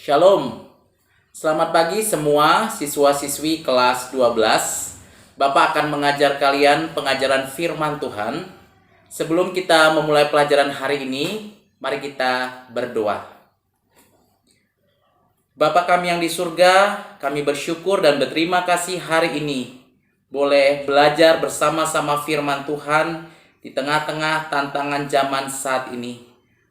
Shalom. Selamat pagi semua siswa-siswi kelas 12. Bapak akan mengajar kalian pengajaran firman Tuhan. Sebelum kita memulai pelajaran hari ini, mari kita berdoa. Bapa kami yang di surga, kami bersyukur dan berterima kasih hari ini boleh belajar bersama-sama firman Tuhan di tengah-tengah tantangan zaman saat ini.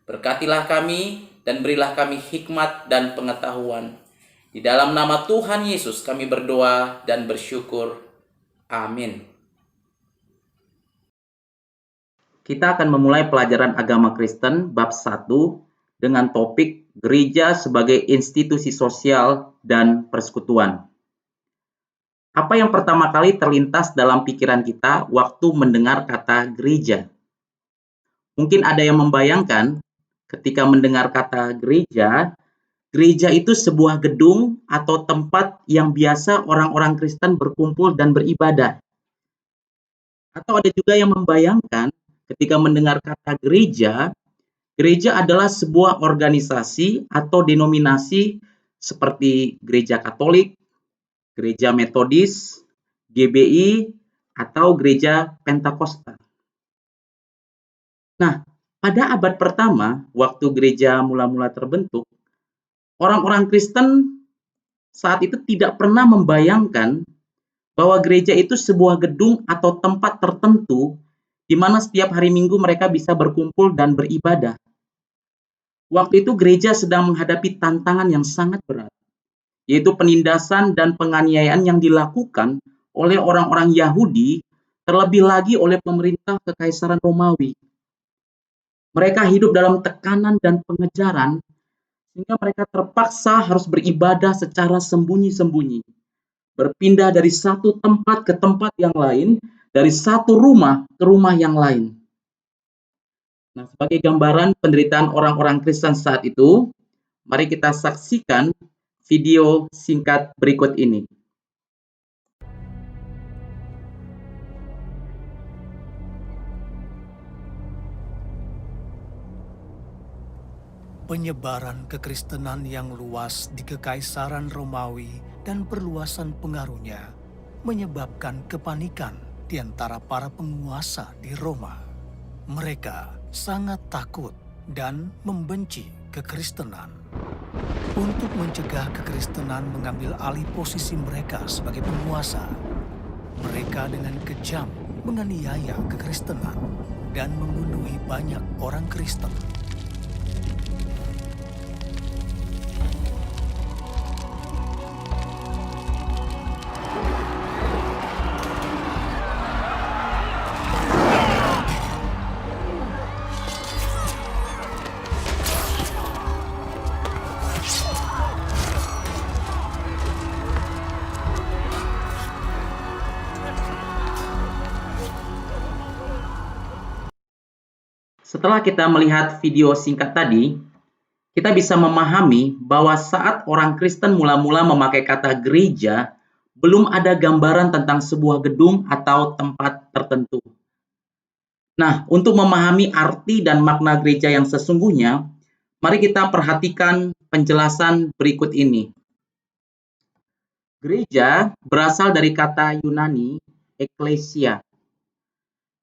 Berkatilah kami dan berilah kami hikmat dan pengetahuan. Di dalam nama Tuhan Yesus kami berdoa dan bersyukur. Amin. Kita akan memulai pelajaran agama Kristen bab 1 dengan topik gereja sebagai institusi sosial dan persekutuan. Apa yang pertama kali terlintas dalam pikiran kita waktu mendengar kata gereja? Mungkin ada yang membayangkan ketika mendengar kata gereja, gereja itu sebuah gedung atau tempat yang biasa orang-orang Kristen berkumpul dan beribadah. Atau ada juga yang membayangkan ketika mendengar kata gereja, gereja adalah sebuah organisasi atau denominasi seperti gereja Katolik, gereja Metodis, GBI, atau gereja Pentakosta. Nah, pada abad pertama, waktu gereja mula-mula terbentuk, orang-orang Kristen saat itu tidak pernah membayangkan bahwa gereja itu sebuah gedung atau tempat tertentu di mana setiap hari Minggu mereka bisa berkumpul dan beribadah. Waktu itu gereja sedang menghadapi tantangan yang sangat berat, yaitu penindasan dan penganiayaan yang dilakukan oleh orang-orang Yahudi, terlebih lagi oleh pemerintah Kekaisaran Romawi. Mereka hidup dalam tekanan dan pengejaran, sehingga mereka terpaksa harus beribadah secara sembunyi-sembunyi. Berpindah dari satu tempat ke tempat yang lain, dari satu rumah ke rumah yang lain. Nah, sebagai gambaran penderitaan orang-orang Kristen saat itu, mari kita saksikan video singkat berikut ini. Penyebaran kekristenan yang luas di Kekaisaran Romawi dan perluasan pengaruhnya menyebabkan kepanikan di antara para penguasa di Roma. Mereka sangat takut dan membenci kekristenan. Untuk mencegah kekristenan mengambil alih posisi mereka sebagai penguasa, mereka dengan kejam menganiaya kekristenan dan membunuh banyak orang Kristen. Setelah kita melihat video singkat tadi, kita bisa memahami bahwa saat orang Kristen mula-mula memakai kata gereja, belum ada gambaran tentang sebuah gedung atau tempat tertentu. Nah, untuk memahami arti dan makna gereja yang sesungguhnya, mari kita perhatikan penjelasan berikut ini. Gereja berasal dari kata Yunani, eklesia.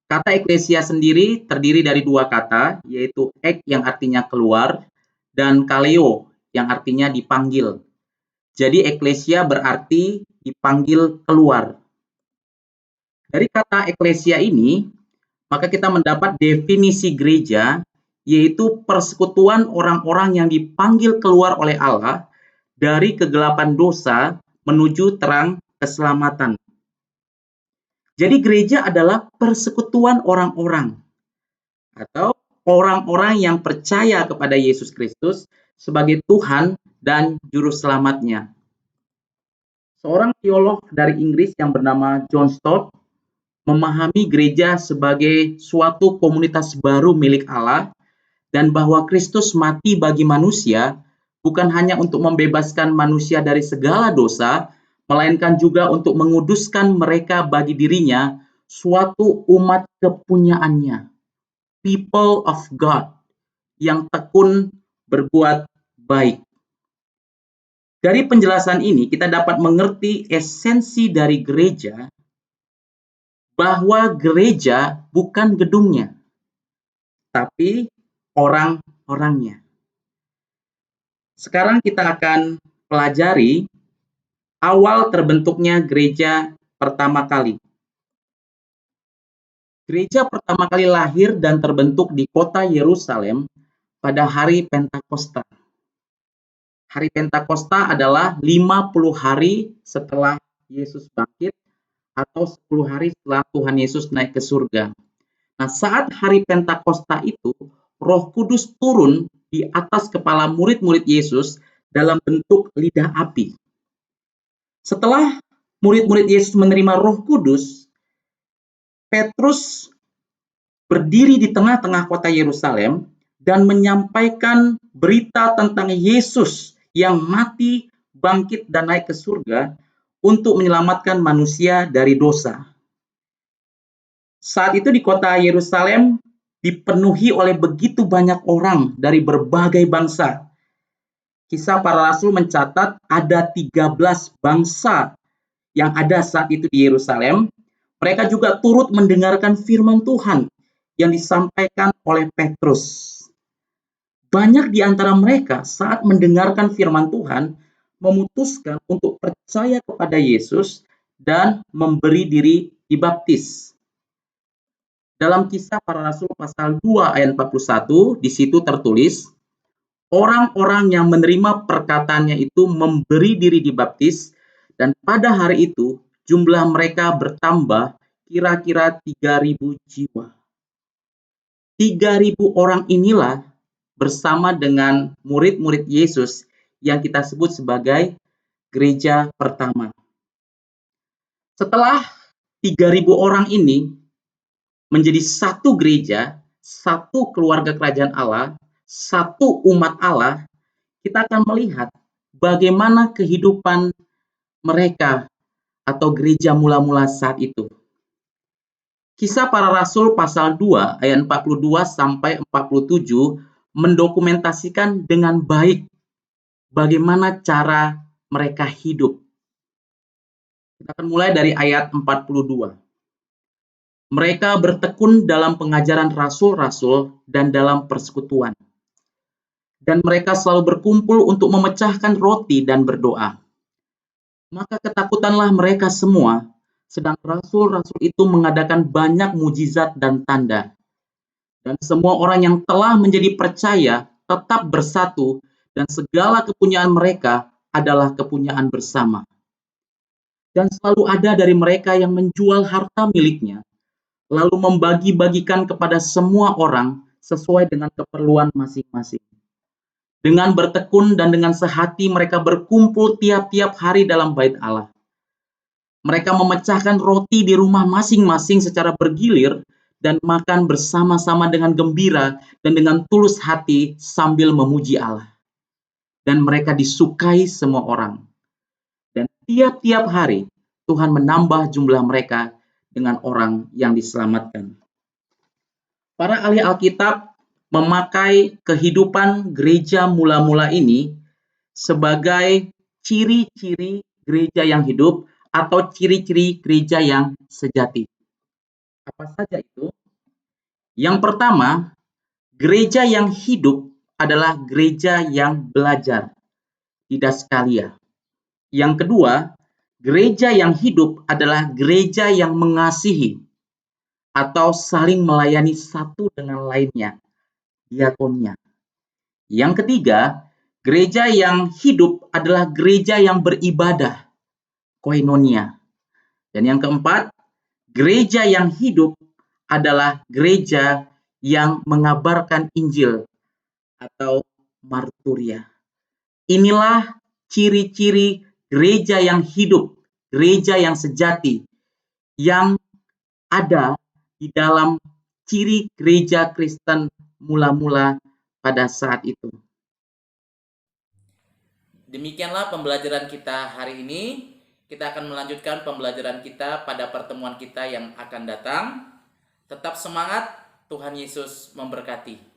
Kata eklesia sendiri terdiri dari dua kata, yaitu ek yang artinya keluar, dan kaleo yang artinya dipanggil. Jadi eklesia berarti dipanggil keluar. Dari kata eklesia ini, maka kita mendapat definisi gereja, yaitu persekutuan orang-orang yang dipanggil keluar oleh Allah dari kegelapan dosa menuju terang keselamatan. Jadi gereja adalah persekutuan orang-orang atau orang-orang yang percaya kepada Yesus Kristus sebagai Tuhan dan Juru Selamatnya. Seorang teolog dari Inggris yang bernama John Stott memahami gereja sebagai suatu komunitas baru milik Allah dan bahwa Kristus mati bagi manusia bukan hanya untuk membebaskan manusia dari segala dosa, melainkan juga untuk menguduskan mereka bagi dirinya, suatu umat kepunyaannya, people of God, yang tekun berbuat baik. Dari penjelasan ini kita dapat mengerti esensi dari gereja, bahwa gereja bukan gedungnya, tapi orang-orangnya. Sekarang kita akan pelajari awal terbentuknya gereja pertama kali. Gereja pertama kali lahir dan terbentuk di kota Yerusalem pada hari Pentakosta. Hari Pentakosta adalah 50 hari setelah Yesus bangkit atau 10 hari setelah Tuhan Yesus naik ke surga. Nah, saat hari Pentakosta itu, Roh Kudus turun di atas kepala murid-murid Yesus dalam bentuk lidah api. Setelah murid-murid Yesus menerima Roh Kudus, Petrus berdiri di tengah-tengah kota Yerusalem dan menyampaikan berita tentang Yesus yang mati, bangkit, dan naik ke surga untuk menyelamatkan manusia dari dosa. Saat itu di kota Yerusalem dipenuhi oleh begitu banyak orang dari berbagai bangsa. Kisah Para Rasul mencatat ada 13 bangsa yang ada saat itu di Yerusalem. Mereka juga turut mendengarkan firman Tuhan yang disampaikan oleh Petrus. Banyak di antara mereka saat mendengarkan firman Tuhan memutuskan untuk percaya kepada Yesus dan memberi diri dibaptis. Dalam Kisah Para Rasul pasal 2 ayat 41, di situ tertulis, orang-orang yang menerima perkataannya itu memberi diri dibaptis, dan pada hari itu jumlah mereka bertambah kira-kira 3.000 jiwa. 3.000 orang inilah bersama dengan murid-murid Yesus yang kita sebut sebagai gereja pertama. Setelah 3.000 orang ini menjadi satu gereja, satu keluarga kerajaan Allah, satu umat Allah, kita akan melihat bagaimana kehidupan mereka atau gereja mula-mula saat itu. Kisah Para Rasul pasal 2 ayat 42 sampai 47 mendokumentasikan dengan baik bagaimana cara mereka hidup. Kita akan mulai dari ayat 42. Mereka bertekun dalam pengajaran rasul-rasul dan dalam persekutuan. Dan mereka selalu berkumpul untuk memecahkan roti dan berdoa. Maka ketakutanlah mereka semua, sedang rasul-rasul itu mengadakan banyak mujizat dan tanda. Dan semua orang yang telah menjadi percaya tetap bersatu, dan segala kepunyaan mereka adalah kepunyaan bersama. Dan selalu ada dari mereka yang menjual harta miliknya, lalu membagi-bagikan kepada semua orang sesuai dengan keperluan masing-masing. Dengan bertekun dan dengan sehati mereka berkumpul tiap-tiap hari dalam bait Allah. Mereka memecahkan roti di rumah masing-masing secara bergilir dan makan bersama-sama dengan gembira dan dengan tulus hati sambil memuji Allah. Dan mereka disukai semua orang. Dan tiap-tiap hari Tuhan menambah jumlah mereka dengan orang yang diselamatkan. Para ahli Alkitab memakai kehidupan gereja mula-mula ini sebagai ciri-ciri gereja yang hidup atau ciri-ciri gereja yang sejati. Apa saja itu? Yang pertama, gereja yang hidup adalah gereja yang belajar, didaskalia. Yang kedua, gereja yang hidup adalah gereja yang mengasihi atau saling melayani satu dengan lainnya, diakonia. Yang ketiga, gereja yang hidup adalah gereja yang beribadah, koinonia. Dan yang keempat, gereja yang hidup adalah gereja yang mengabarkan Injil atau marturia. Inilah ciri-ciri gereja yang hidup, gereja yang sejati, yang ada di dalam ciri gereja Kristen mula-mula pada saat itu. Demikianlah pembelajaran kita hari ini. Kita akan melanjutkan pembelajaran kita pada pertemuan kita yang akan datang. Tetap semangat, Tuhan Yesus memberkati.